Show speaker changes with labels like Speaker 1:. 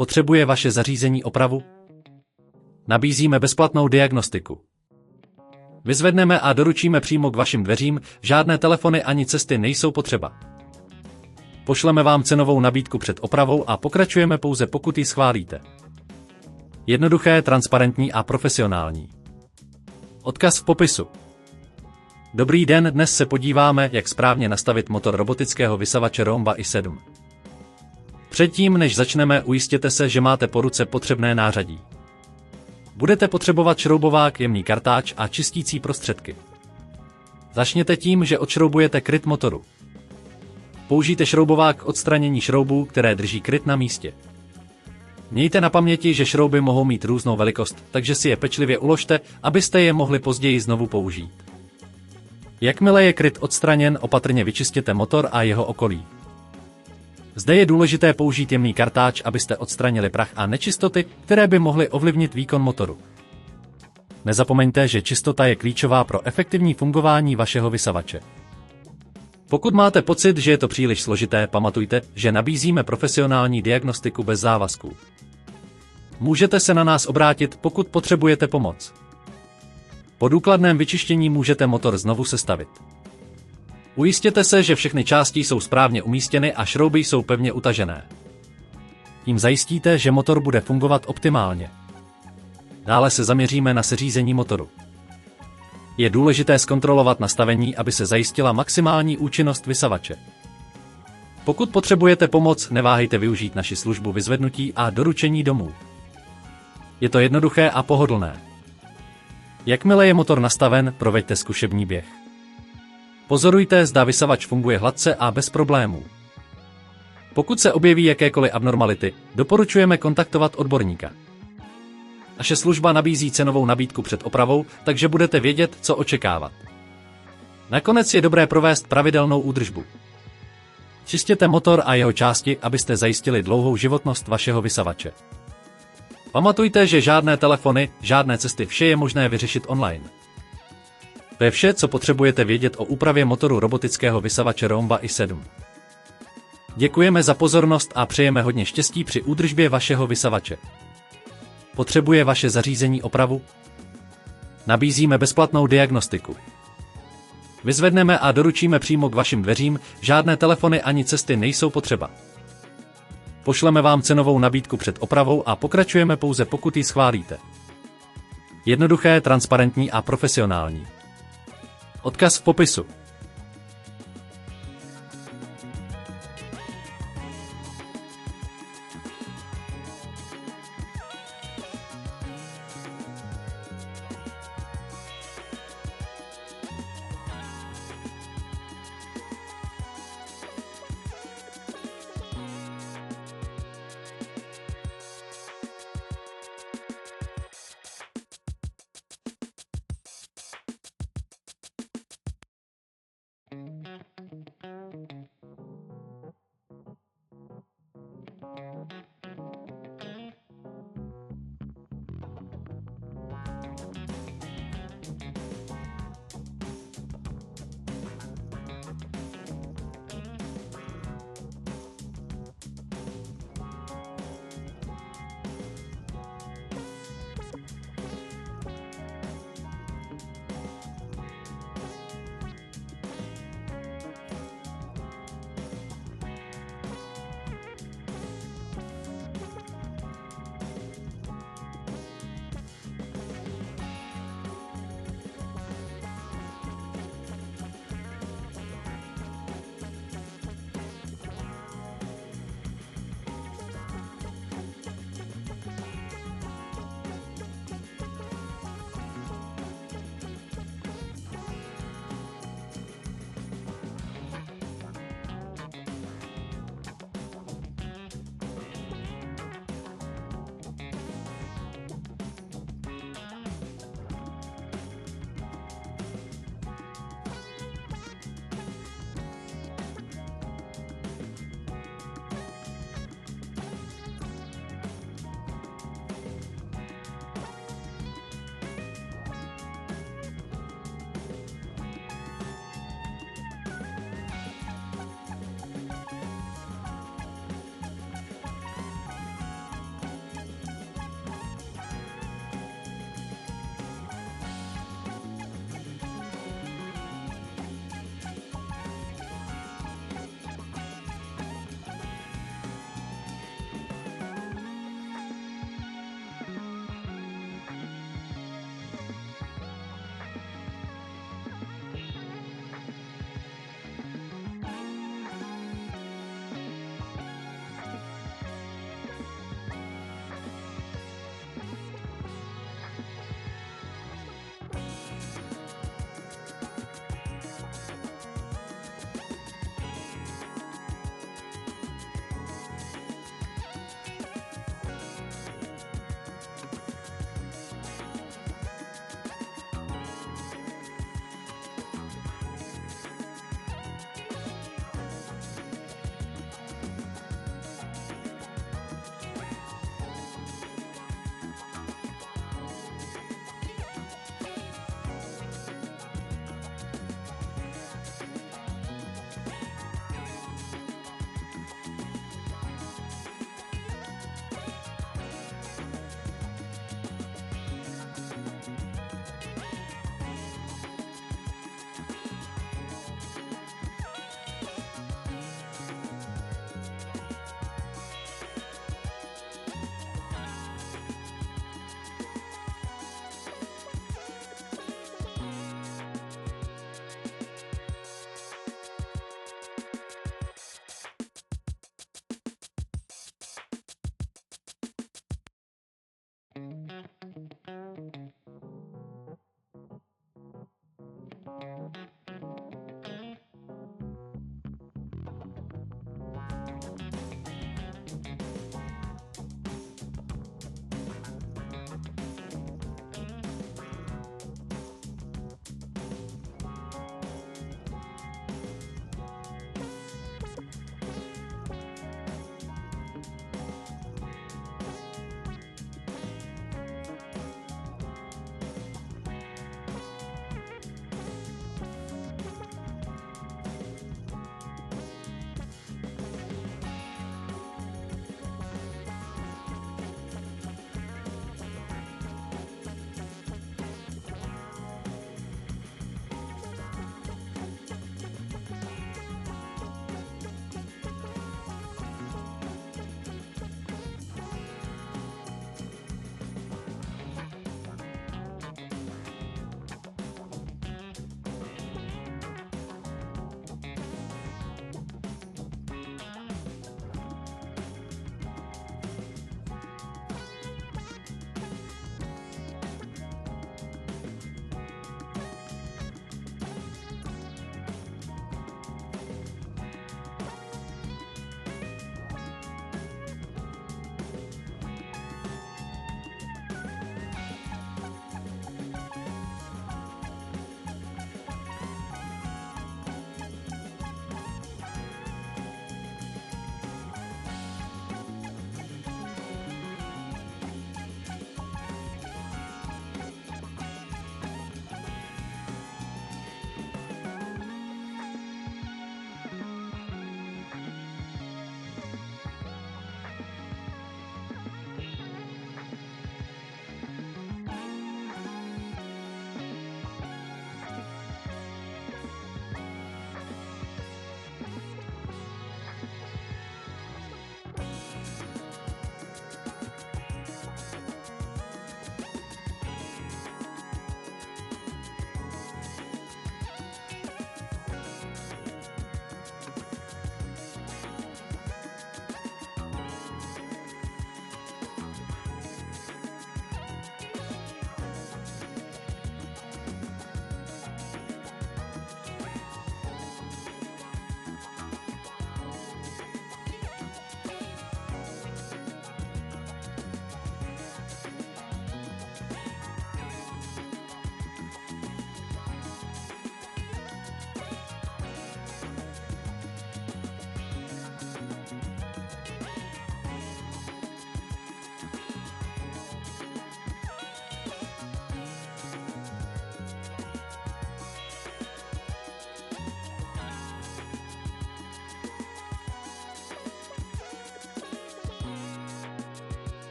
Speaker 1: Potřebuje vaše zařízení opravu? Nabízíme bezplatnou diagnostiku. Vyzvedneme a doručíme přímo k vašim dveřím, žádné telefony ani cesty nejsou potřeba. Pošleme vám cenovou nabídku před opravou a pokračujeme pouze, pokud ji schválíte. Jednoduché, transparentní a profesionální. Odkaz v popisu. Dobrý den, dnes se podíváme, jak správně nastavit motor robotického vysavače Roomba i7. Předtím, než začneme, ujistěte se, že máte po ruce potřebné nářadí. Budete potřebovat šroubovák, jemný kartáč a čistící prostředky. Začněte tím, že odšroubujete kryt motoru. Použijte šroubovák k odstranění šroubů, které drží kryt na místě. Mějte na paměti, že šrouby mohou mít různou velikost, takže si je pečlivě uložte, abyste je mohli později znovu použít. Jakmile je kryt odstraněn, opatrně vyčistěte motor a jeho okolí. Zde je důležité použít jemný kartáč, abyste odstranili prach a nečistoty, které by mohly ovlivnit výkon motoru. Nezapomeňte, že čistota je klíčová pro efektivní fungování vašeho vysavače. Pokud máte pocit, že je to příliš složité, pamatujte, že nabízíme profesionální diagnostiku bez závazků. Můžete se na nás obrátit, pokud potřebujete pomoc. Po důkladném vyčištění můžete motor znovu sestavit. Ujistěte se, že všechny části jsou správně umístěny a šrouby jsou pevně utažené. Tím zajistíte, že motor bude fungovat optimálně. Dále se zaměříme na seřízení motoru. Je důležité zkontrolovat nastavení, aby se zajistila maximální účinnost vysavače. Pokud potřebujete pomoc, neváhejte využít naši službu Vyzvednutí a doručení domů. Je to jednoduché a pohodlné. Jakmile je motor nastaven, proveďte zkušební běh. Pozorujte, zda vysavač funguje hladce a bez problémů. Pokud se objeví jakékoliv abnormality, doporučujeme kontaktovat odborníka. Naše služba nabízí cenovou nabídku před opravou, takže budete vědět, co očekávat. Nakonec je dobré provést pravidelnou údržbu. Čistěte motor a jeho části, abyste zajistili dlouhou životnost vašeho vysavače. Pamatujte, že žádné telefony, žádné cesty, vše je možné vyřešit online. To je vše, co potřebujete vědět o úpravě motoru robotického vysavače Roomba i7. Děkujeme za pozornost a přejeme hodně štěstí při údržbě vašeho vysavače. Potřebuje vaše zařízení opravu? Nabízíme bezplatnou diagnostiku. Vyzvedneme a doručíme přímo k vašim dveřím, žádné telefony ani cesty nejsou potřeba. Pošleme vám cenovou nabídku před opravou a pokračujeme pouze, pokud ji schválíte. Jednoduché, transparentní a profesionální. Odkaz v popisu.